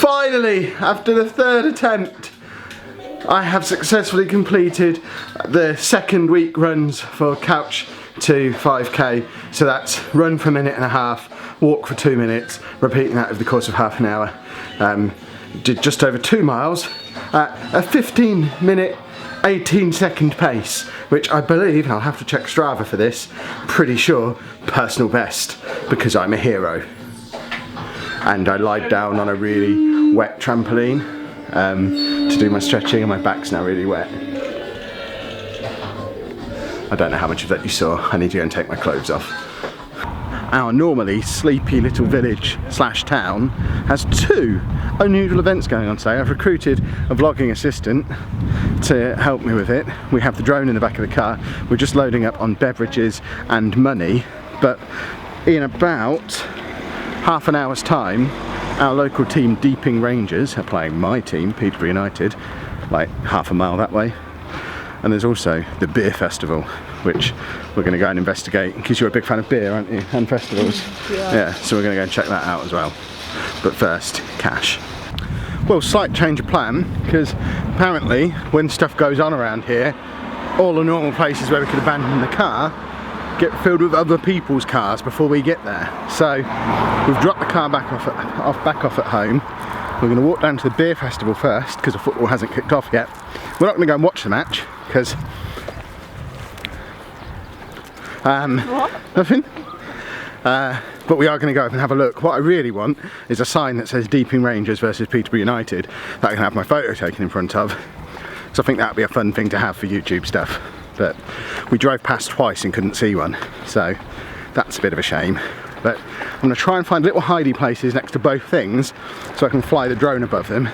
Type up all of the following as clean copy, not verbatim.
Finally, after the third attempt, I have successfully completed the second week runs for Couch to 5k. So that's run for a minute and a half, walk for 2 minutes, repeating that over the course of half an hour. Did just over 2 miles at a 15-minute, 18-second pace, which I believe, and I'll have to check Strava for this, pretty sure, personal best, because I'm a hero. And I lied down on a really wet trampoline to do my stretching, and my back's now really wet. I don't know how much of that you saw. I need to go and take my clothes off. Our normally sleepy little village slash town has 2 unusual events going on today. I've recruited a vlogging assistant to help me with it. We have the drone in the back of the car. We're just loading up on beverages and money, but in about half an hour's time, our local team, Deepings Rangers, are playing my team, Peterborough United, like half a mile that way. And there's also the beer festival, which we're going to go and investigate, because you're a big fan of beer, aren't you, and festivals? Yeah, so we're going to go and check that out as well. But first, cash. Well, slight change of plan, because apparently when stuff goes on around here, all the normal places where we could abandon the car get filled with other people's cars before we get there. So we've dropped the car back off at home. We're going to walk down to the beer festival first, because the football hasn't kicked off yet. We're not going to go and watch the match, because nothing. But we are going to go up and have a look. What I really want is a sign that says Deepings Rangers versus Peterborough United that I can have my photo taken in front of. So I think that would be a fun thing to have for YouTube stuff. But we drove past twice and couldn't see one, so that's a bit of a shame. But I'm going to try and find little hidey places next to both things so I can fly the drone above them,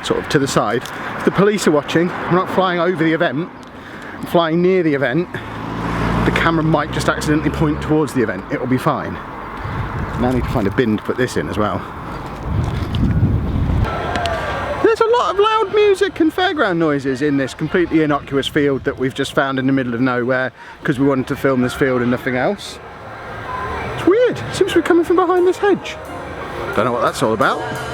sort of to the side. If the police are watching, I'm not flying over the event, I'm flying near the event. The camera might just accidentally point towards the event, it'll be fine. Now I need to find a bin to put this in as well. There's a lot of loud music and fairground noises in this completely innocuous field that we've just found in the middle of nowhere because we wanted to film this field and nothing else. It's weird, it seems to be coming from behind this hedge. Don't know what that's all about.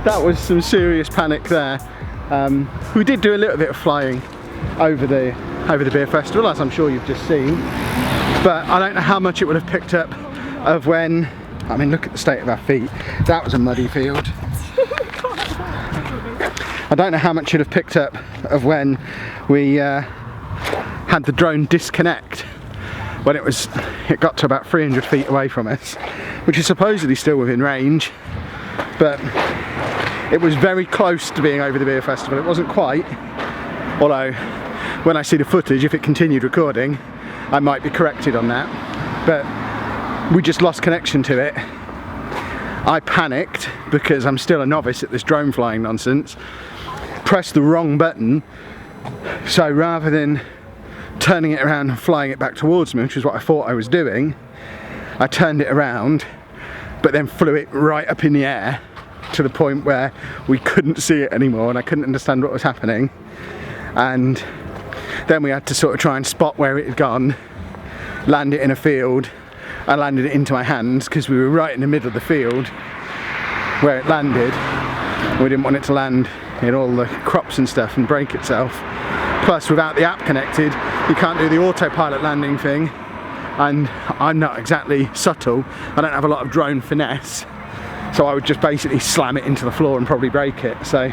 That was some serious panic there. We did do a little bit of flying over the beer festival, as I'm sure you've just seen, but I don't know how much it would have picked up of when, I mean, look at the state of our feet. That was a muddy field. I don't know how much it would have picked up of when we had the drone disconnect, when it got to about 300 feet away from us, which is supposedly still within range, but it was very close to being over the beer festival. It wasn't quite, although when I see the footage, if it continued recording, I might be corrected on that. But we just lost connection to it. I panicked because I'm still a novice at this drone flying nonsense, pressed the wrong button, so rather than turning it around and flying it back towards me, which is what I thought I was doing, I turned it around, but then flew it right up in the air to the point where we couldn't see it anymore and I couldn't understand what was happening. And then we had to sort of try and spot where it had gone, land it in a field. I landed it into my hands because we were right in the middle of the field where it landed. We didn't want it to land in all the crops and stuff and break itself. Plus, without the app connected, you can't do the autopilot landing thing. And I'm not exactly subtle. I don't have a lot of drone finesse. So I would just basically slam it into the floor and probably break it. So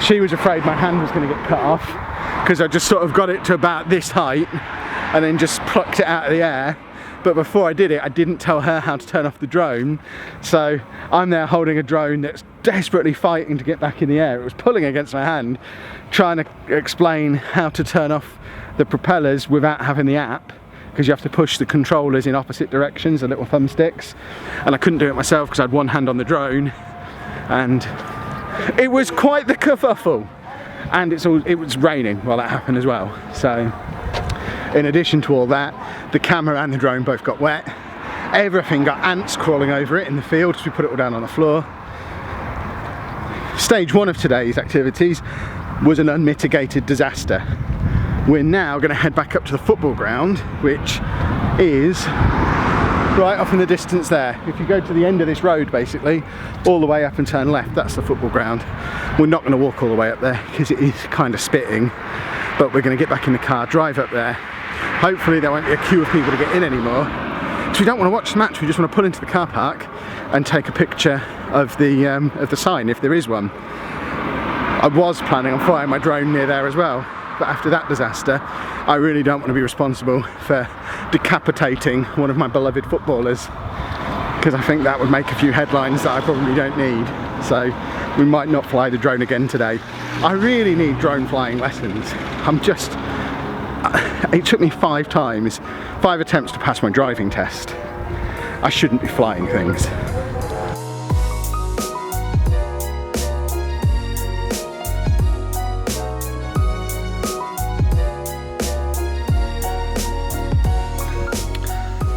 she was afraid my hand was going to get cut off because I just sort of got it to about this height and then just plucked it out of the air. But before I did it, I didn't tell her how to turn off the drone. So I'm there holding a drone that's desperately fighting to get back in the air. It was pulling against my hand, trying to explain how to turn off the propellers without having the app, because you have to push the controllers in opposite directions, the little thumbsticks, and I couldn't do it myself because I had one hand on the drone, and it was quite the kerfuffle. And it was raining while that happened as well. So in addition to all that, the camera and the drone both got wet. Everything got ants crawling over it in the field because we put it all down on the floor. stage one of today's activities was an unmitigated disaster. We're now going to head back up to the football ground, which is right off in the distance there. If you go to the end of this road, basically, all the way up and turn left, that's the football ground. We're not going to walk all the way up there because it is kind of spitting, but we're going to get back in the car, drive up there. Hopefully there won't be a queue of people to get in anymore. So we don't want to watch the match, we just want to pull into the car park and take a picture of the sign, if there is one. I was planning on flying my drone near there as well, but after that disaster, I really don't want to be responsible for decapitating one of my beloved footballers, because I think that would make a few headlines that I probably don't need. So we might not fly the drone again today. I really need drone flying lessons. It took me 5 attempts to pass my driving test. I shouldn't be flying things.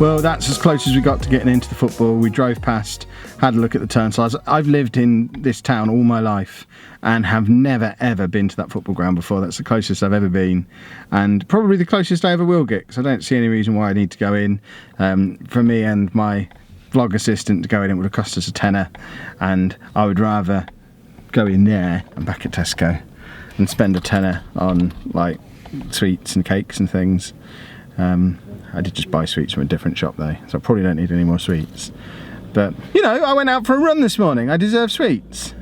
Well, that's as close as we got to getting into the football. We drove past, had a look at the turnstiles. I've lived in this town all my life and have never ever been to that football ground before. That's the closest I've ever been, and probably the closest I ever will get, because I don't see any reason why I need to go in. For me and my vlog assistant to go in, it would have cost us a tenner, and I would rather go in there and back at Tesco and spend a tenner on like sweets and cakes and things. I did just buy sweets from a different shop though, so I probably don't need any more sweets. But, you know, I went out for a run this morning, I deserve sweets.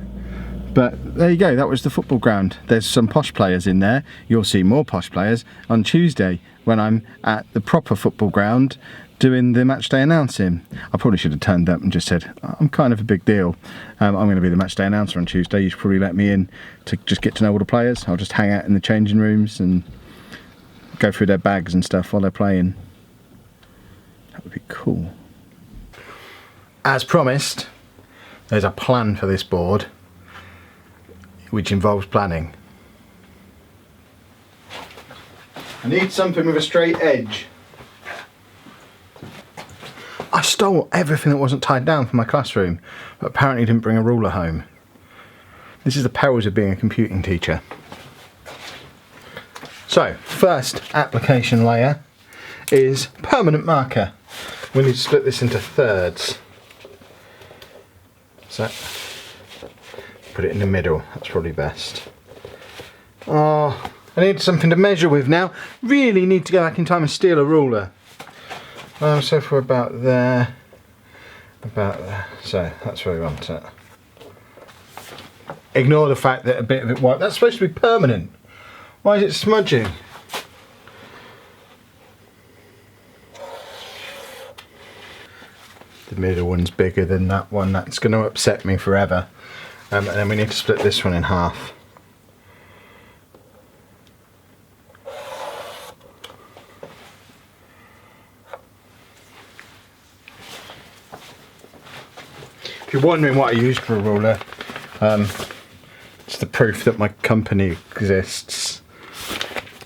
But there you go, that was the football ground. There's some posh players in there. You'll see more posh players on Tuesday when I'm at the proper football ground doing the match day announcing. I probably should have turned up and just said, I'm kind of a big deal. I'm going to be the match day announcer on Tuesday. You should probably let me in to just get to know all the players. I'll just hang out in the changing rooms and go through their bags and stuff while they're playing. That would be cool. As promised, there's a plan for this board, which involves planning. I need something with a straight edge. I stole everything that wasn't tied down from my classroom, but apparently didn't bring a ruler home. This is the perils of being a computing teacher. So, first application layer is permanent marker. We need to split this into thirds. So, put it in the middle, that's probably best. Oh, I need something to measure with now. Really need to go back in time and steal a ruler. So if we're about there, so that's where we want it. Ignore the fact that a bit of it white, that's supposed to be permanent. Why is it smudging? The middle one's bigger than that one, that's going to upset me forever. And then we need to split this one in half. If you're wondering what I used for a ruler, it's the proof that my company exists.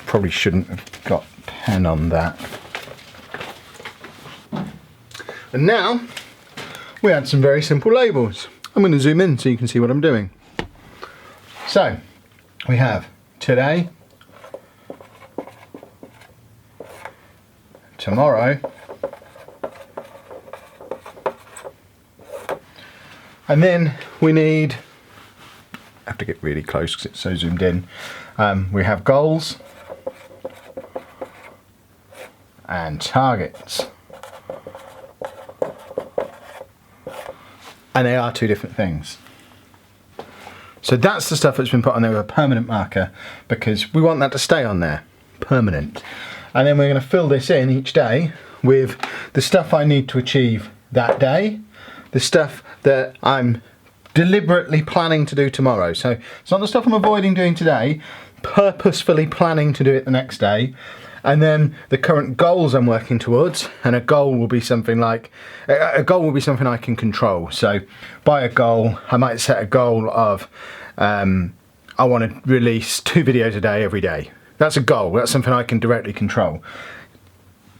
Probably shouldn't have got pen on that. And now we add some very simple labels. I'm going to zoom in so you can see what I'm doing. So we have today, tomorrow, and then we need, I have to get really close because it's so zoomed in, we have goals and targets. And they are two different things. So that's the stuff that's been put on there with a permanent marker, because we want that to stay on there, permanent. And then we're going to fill this in each day with the stuff I need to achieve that day, the stuff that I'm deliberately planning to do tomorrow. So it's not the stuff I'm avoiding doing today, purposefully planning to do it the next day. And then the current goals I'm working towards, and a goal will be something like, a goal will be something I can control. So by a goal, I might set a goal of, I want to release 2 videos a day every day. That's a goal, that's something I can directly control.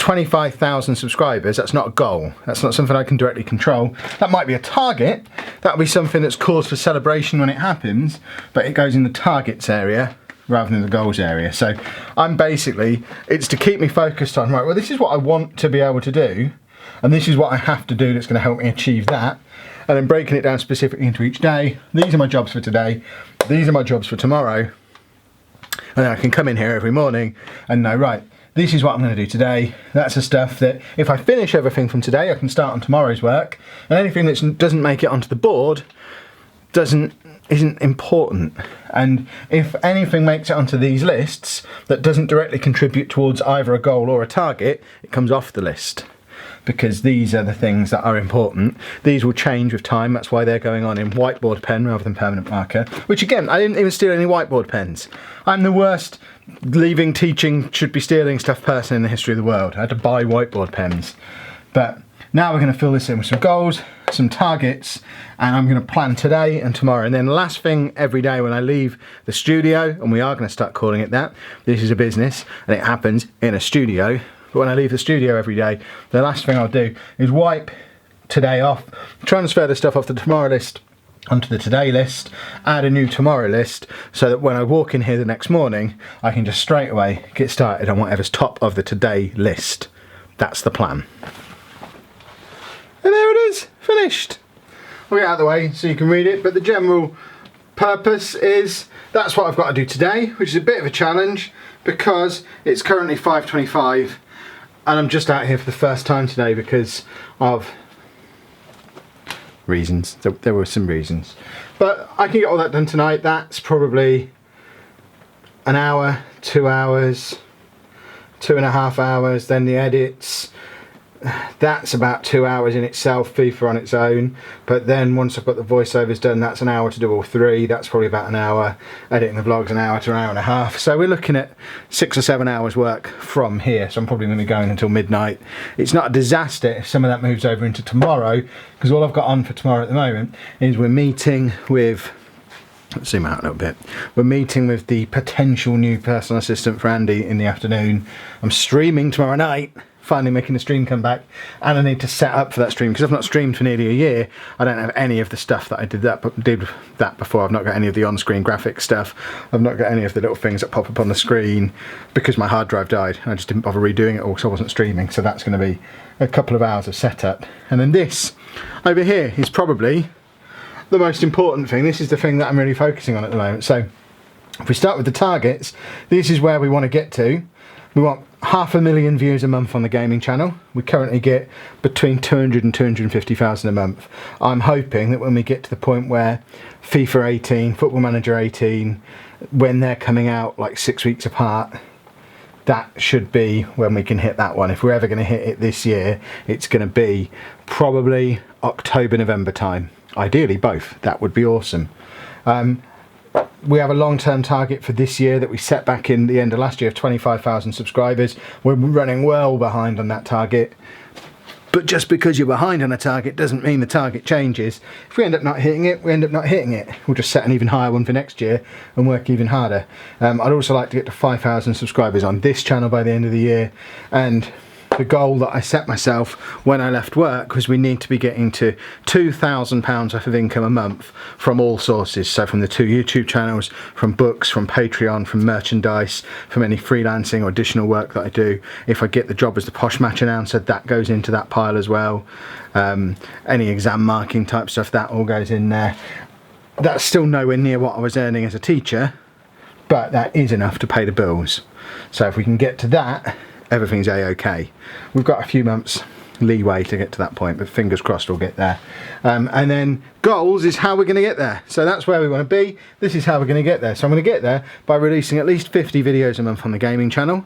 25,000 subscribers, that's not a goal. That's not something I can directly control. That might be a target. That'll be something that's cause for celebration when it happens, but it goes in the targets area rather than the goals area. So I'm basically, it's to keep me focused on, right, well, this is what I want to be able to do, and this is what I have to do that's going to help me achieve that. And then breaking it down specifically into each day. These are my jobs for today. These are my jobs for tomorrow. And then I can come in here every morning and know, right, this is what I'm going to do today. That's the stuff that if I finish everything from today, I can start on tomorrow's work. And anything that doesn't make it onto the board isn't important. And if anything makes it onto these lists that doesn't directly contribute towards either a goal or a target, it comes off the list. Because these are the things that are important. These will change with time. That's why they're going on in whiteboard pen rather than permanent marker. Which again, I didn't even steal any whiteboard pens. I'm the worst leaving teaching should be stealing stuff person in the history of the world. I had to buy whiteboard pens. But now we're going to fill this in with some goals, some targets, and I'm going to plan today and tomorrow. And then last thing every day when I leave the studio, and we are going to start calling it that, this is a business and it happens in a studio. But when I leave the studio every day, the last thing I'll do is wipe today off, transfer the stuff off the tomorrow list onto the today list, add a new tomorrow list, so that when I walk in here the next morning, I can just straight away get started on whatever's top of the today list. That's the plan. And there it is, finished. I'll get out of the way so you can read it, but the general purpose is that's what I've got to do today, which is a bit of a challenge because it's currently 5:25. And I'm just out here for the first time today because of reasons. There were some reasons. But I can get all that done tonight. That's probably an hour, 2 hours, 2.5 hours. Then the edits. That's about 2 hours in itself, FIFA on its own. But then once I've got the voiceovers done, that's an hour to do all three. That's probably about an hour. Editing the vlogs, an hour to an hour and a half. So we're looking at 6 or 7 hours work from here. So I'm probably going to be going until midnight. It's not a disaster if some of that moves over into tomorrow, because all I've got on for tomorrow at the moment is we're meeting with, let's zoom out a little bit. We're meeting with the potential new personal assistant for Andy in the afternoon. I'm streaming tomorrow night. Finally making the stream come back, and I need to set up for that stream because I've not streamed for nearly a year. I don't have any of the stuff that I did that before. I've not got any of the on-screen graphic stuff. I've not got any of the little things that pop up on the screen because my hard drive died. I just didn't bother redoing it all because I wasn't streaming. So that's going to be a couple of hours of setup. And then this over here is probably the most important thing. This is the thing that I'm really focusing on at the moment. So if we start with the targets, this is where we want to get to. We want 500,000 views a month on the gaming channel. We currently get between 200 and 250,000 a month. I'm hoping that when we get to the point where FIFA 18, Football Manager 18, when they're coming out like 6 weeks apart, that should be when we can hit that one. If we're ever going to hit it this year, it's going to be probably October, November time. Ideally both. That would be awesome. We have a long-term target for this year that we set back in the end of last year of 25,000 subscribers. We're running well behind on that target. But just because you're behind on a target doesn't mean the target changes. If we end up not hitting it, we end up not hitting it. We'll just set an even higher one for next year and work even harder. I'd also like to get to 5,000 subscribers on this channel by the end of the year. And the goal that I set myself when I left work was we need to be getting to £2,000 worth of income a month from all sources. So from the 2 YouTube channels, from books, from Patreon, from merchandise, from any freelancing or additional work that I do. If I get the job as the Posh Match announcer, that goes into that pile as well. Any exam marking type stuff, that all goes in there. That's still nowhere near what I was earning as a teacher, but that is enough to pay the bills. So if we can get to that, everything's a-okay. We've got a few months leeway to get to that point, but fingers crossed we'll get there. And then goals is how we're going to get there. So that's where we want to be. This is how we're going to get there. So I'm going to get there by releasing at least 50 videos a month on the gaming channel.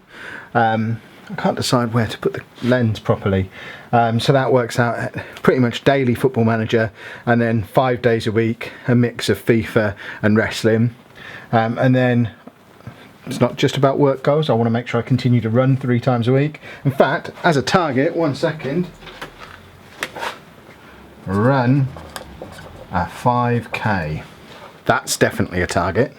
I can't decide where to put the lens properly. So that works out at pretty much daily Football Manager, and then 5 days a week, a mix of FIFA and wrestling. And then it's not just about work goals. I want to make sure I continue to run 3 times a week. In fact, as a target, 1 second, run a 5k. That's definitely a target.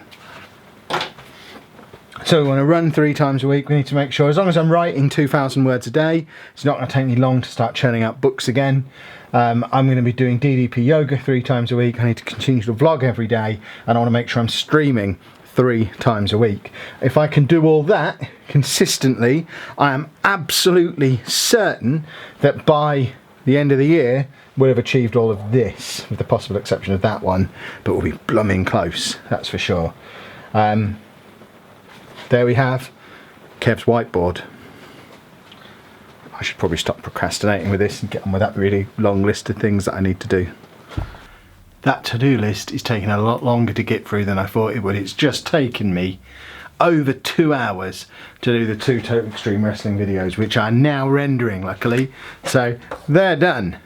So we want to run 3 times a week. We need to make sure, as long as I'm writing 2,000 words a day, it's not going to take me long to start churning out books again. I'm going to be doing DDP yoga 3 times a week. I need to continue to vlog every day, and I want to make sure I'm streaming 3 times a week. If I can do all that consistently, I am absolutely certain that by the end of the year we'll have achieved all of this, with the possible exception of that one, but we'll be blooming close, that's for sure. There we have Kev's whiteboard. I should probably stop procrastinating with this and get on with that really long list of things that I need to do. That to-do list is taking a lot longer to get through than I thought it would. It's just taken me over 2 hours to do the 2 Total Extreme Wrestling videos, which are now rendering, luckily. So they're done.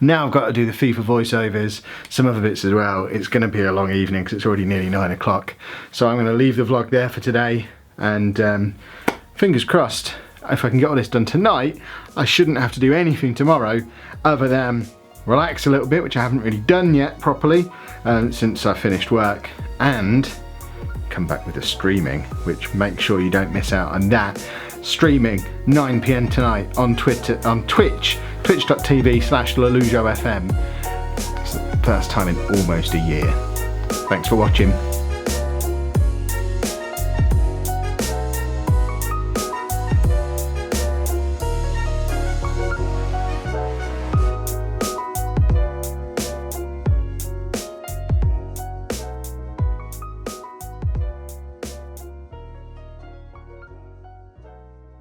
Now I've got to do the FIFA voiceovers, some other bits as well. It's going to be a long evening because it's already nearly 9 o'clock. So I'm going to leave the vlog there for today, and fingers crossed, if I can get all this done tonight, I shouldn't have to do anything tomorrow other than relax a little bit, which I haven't really done yet properly since I finished work, and come back with the streaming, which make sure you don't miss out on that. Streaming 9 PM tonight on Twitter, on Twitch, twitch.tv/LollujoFM. It's the first time in almost a year. Thanks for watching.